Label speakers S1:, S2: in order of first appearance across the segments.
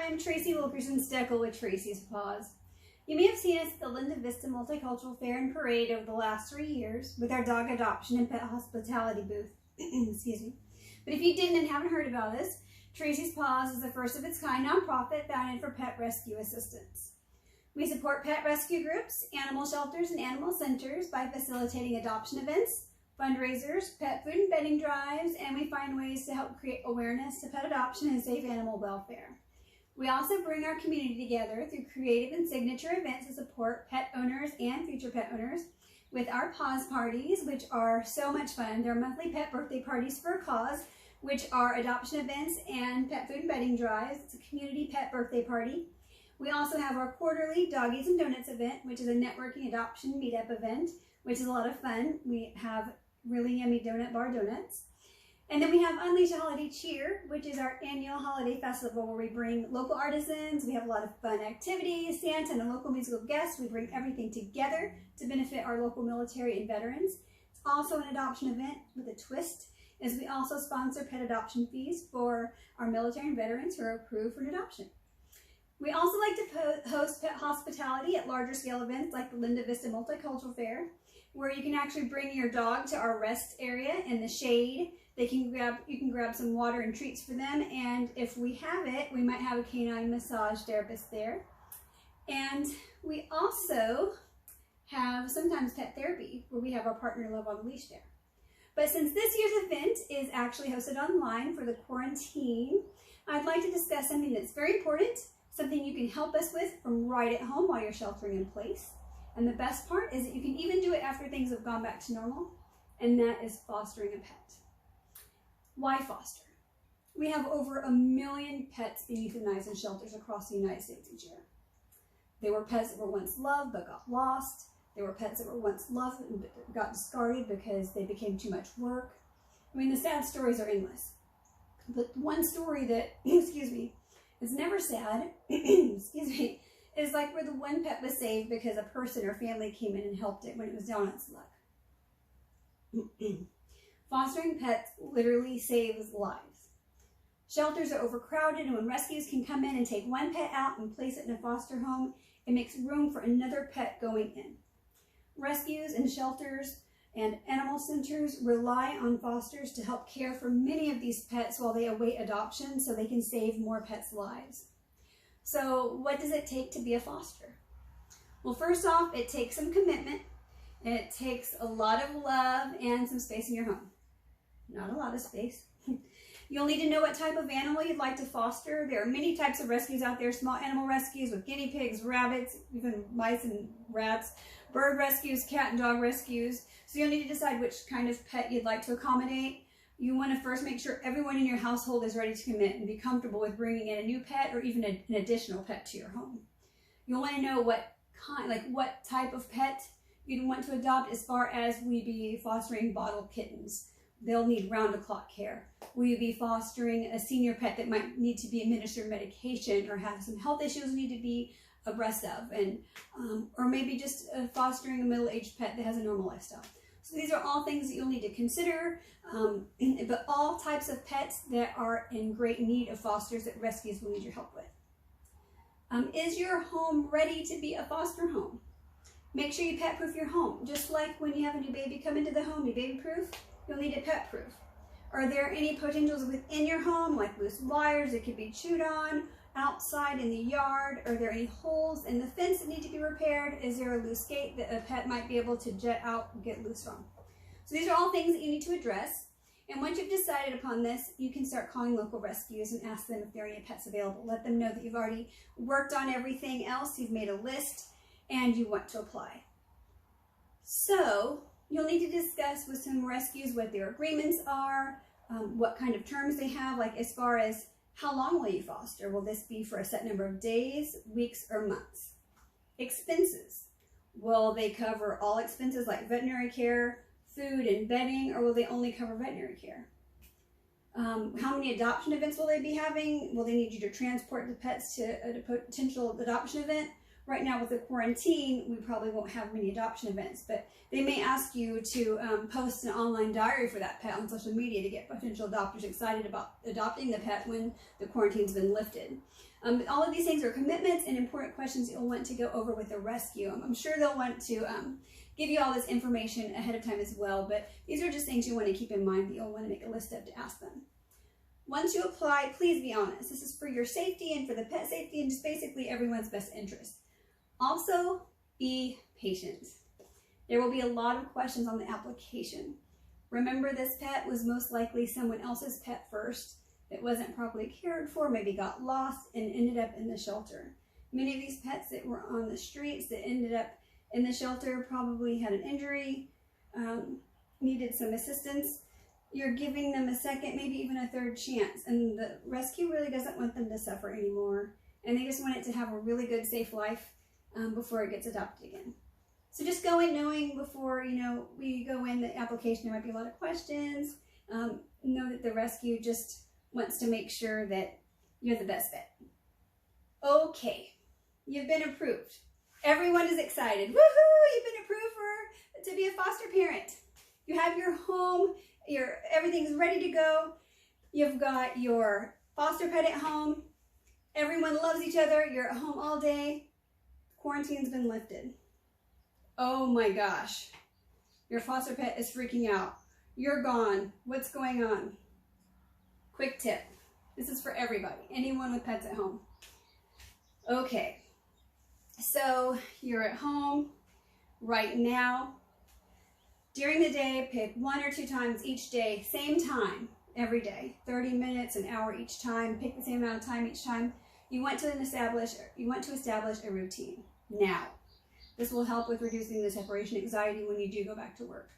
S1: I am Traci Wilkerson-Steckel with Traci's Paws. You may have seen us at the Linda Vista Multicultural Fair and Parade over the last 3 years with our dog adoption and pet hospitality booth. Excuse me. But if you didn't and haven't heard about us, Traci's Paws is a first-of-its-kind nonprofit founded for pet rescue assistance. We support pet rescue groups, animal shelters, and animal centers by facilitating adoption events, fundraisers, pet food and bedding drives, and we find ways to help create awareness to pet adoption and safe animal welfare. We also bring our community together through creative and signature events to support pet owners and future pet owners with our Paws parties, which are so much fun. They're monthly pet birthday parties for a cause, which are adoption events and pet food and bedding drives. It's a community pet birthday party. We also have our quarterly Doggies and Donuts event, which is a networking adoption meetup event, which is a lot of fun. We have really yummy donut bar donuts. And then we have Unleash a Holiday Cheer, which is our annual holiday festival where we bring local artisans. We have a lot of fun activities, Santa and a local musical guest. We bring everything together to benefit our local military and veterans. It's also an adoption event with a twist, as we also sponsor pet adoption fees for our military and veterans who are approved for an adoption. We also like to host pet hospitality at larger scale events like the Linda Vista Multicultural Fair, where you can actually bring your dog to our rest area in the shade. You can grab some water and treats for them, and if we have it, we might have a canine massage therapist there. And we also have sometimes pet therapy, where we have our partner Love on the Leash there. But since this year's event is actually hosted online for the quarantine, I'd like to discuss something that's very important, something you can help us with from right at home while you're sheltering in place. And the best part is that you can even do it after things have gone back to normal, and that is fostering a pet. Why foster? We have over 1 million pets being euthanized in shelters across the United States each year. They were pets that were once loved but got lost. They were pets that were once loved and got discarded because they became too much work. I mean, the sad stories are endless. But one story that, excuse me, is never sad, excuse me, is like where the one pet was saved because a person or family came in and helped it when it was down on its luck. Fostering pets literally saves lives. Shelters are overcrowded, and when rescues can come in and take one pet out and place it in a foster home, it makes room for another pet going in. Rescues and shelters and animal centers rely on fosters to help care for many of these pets while they await adoption so they can save more pets' lives. So what does it take to be a foster? Well, first off, it takes some commitment. It takes a lot of love and some space in your home. Not a lot of space. You'll need to know what type of animal you'd like to foster. There are many types of rescues out there, small animal rescues with guinea pigs, rabbits, even mice and rats, bird rescues, cat and dog rescues. So you'll need to decide which kind of pet you'd like to accommodate. You want to first make sure everyone in your household is ready to commit and be comfortable with bringing in a new pet or even an additional pet to your home. You'll want to know what type of pet you'd want to adopt, as far as we be fostering bottle kittens. They'll need round-the-clock care. Will you be fostering a senior pet that might need to be administered medication or have some health issues need to be abreast of, and or maybe just fostering a middle-aged pet that has a normal lifestyle. So these are all things that you'll need to consider, but all types of pets that are in great need of fosters that rescues will need your help with. Is your home ready to be a foster home? Make sure you pet-proof your home. Just like when you have a new baby come into the home, you baby-proof, you'll need it pet-proof. Are there any potentials within your home, like loose wires that could be chewed on, outside in the yard? Are there any holes in the fence that need to be repaired? Is there a loose gate that a pet might be able to jet out and get loose from? So these are all things that you need to address. And once you've decided upon this, you can start calling local rescues and ask them if there are any pets available. Let them know that you've already worked on everything else, you've made a list, and you want to apply. So you'll need to discuss with some rescues what their agreements are, what kind of terms they have, like as far as how long will you foster? Will this be for a set number of days, weeks, or months? Expenses. Will they cover all expenses like veterinary care, food, and bedding, or will they only cover veterinary care? How many adoption events will they be having? Will they need you to transport the pets to a potential adoption event? right now with the quarantine, we probably won't have many adoption events, but they may ask you to post an online diary for that pet on social media to get potential adopters excited about adopting the pet when the quarantine's been lifted. All of these things are commitments and important questions you'll want to go over with the rescue. I'm sure they'll want to give you all this information ahead of time as well, but these are just things you want to keep in mind that you'll want to make a list of to ask them. Once you apply, please be honest. This is for your safety and for the pet safety and just basically everyone's best interest. Also, be patient. There will be a lot of questions on the application. Remember, this pet was most likely someone else's pet first that wasn't properly cared for, maybe got lost and ended up in the shelter. Many of these pets that were on the streets that ended up in the shelter probably had an injury, needed some assistance. You're giving them a second, maybe even a third chance, and the rescue really doesn't want them to suffer anymore, and they just want it to have a really good, safe life before it gets adopted again. So just go in knowing before, we go in the application, there might be a lot of questions. Know that the rescue just wants to make sure that you're the best vet. Okay, you've been approved. Everyone is excited. Woohoo! You've been approved to be a foster parent. You have your home, everything's ready to go. You've got your foster pet at home. Everyone loves each other. You're at home all day. Quarantine's been lifted. Oh my gosh. Your foster pet is freaking out. You're gone. What's going on? Quick tip. This is for everybody. Anyone with pets at home. Okay. So you're at home right now. During the day, pick 1 or 2 times each day, same time every day, 30 minutes, an hour each time. Pick the same amount of time each time. You want to establish a routine now. This will help with reducing the separation anxiety when you do go back to work.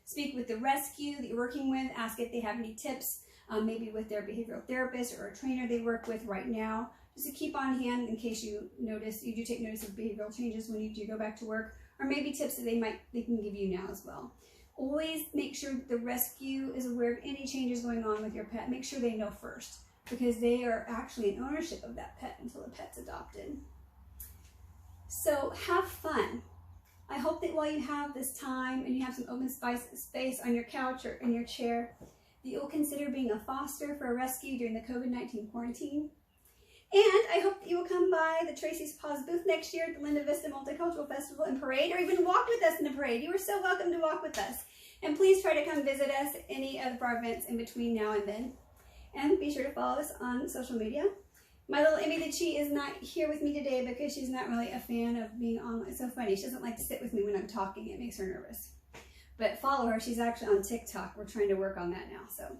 S1: Speak with the rescue that you're working with. Ask if they have any tips, maybe with their behavioral therapist or a trainer they work with right now, just to keep on hand in case you do take notice of behavioral changes when you do go back to work, or maybe tips that they can give you now as well. Always make sure that the rescue is aware of any changes going on with your pet. Make sure they know first, because they are actually in ownership of that pet until the pet's adopted. So have fun. I hope that while you have this time and you have some open space on your couch or in your chair, that you'll consider being a foster for a rescue during the COVID-19 quarantine. And I hope that you will come by the Traci's Paws booth next year at the Linda Vista Multicultural Festival and Parade, or even walk with us in the parade. You are so welcome to walk with us. And please try to come visit us at any of our events in between now and then. And be sure to follow us on social media. My little Emmy the Chi is not here with me today because she's not really a fan of being online. It's so funny. She doesn't like to sit with me when I'm talking. It makes her nervous. But follow her. She's actually on TikTok. We're trying to work on that now. So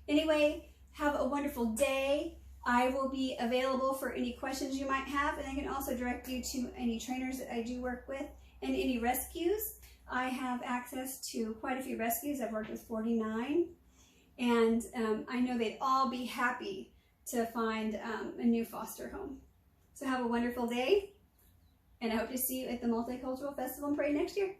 S1: anyway, have a wonderful day. I will be available for any questions you might have, and I can also direct you to any trainers that I do work with and any rescues. I have access to quite a few rescues. I've worked with 49, and I know they'd all be happy to find a new foster home. So have a wonderful day, and I hope to see you at the Multicultural Festival and Parade next year.